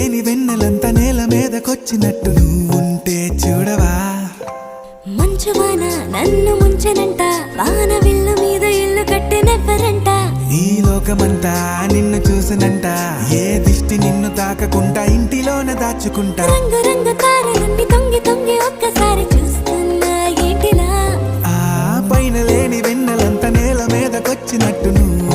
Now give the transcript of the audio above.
లేని వెన్నెలంత నేల మీదకొచ్చినట్టు నువ్వుంటే చూడవా మంచువాన నన్ను ముంచెనంట వాన విల్లు మీద ఇల్లు కట్టినెవ్వరంట ఈ లోకమంతా నిన్ను చూసినంట ఏ దిష్టి నిన్ను తాకకుండా ఇంటిలోన దాచుకుంటా రంగు రంగు తారలన్నీ తొంగి తొంగి ఒక్కసారి చూస్తున్నా ఏంటిలా ఆ పైన లేని వెన్నెలంత నేల మీదకొచ్చినట్టు నువ్వు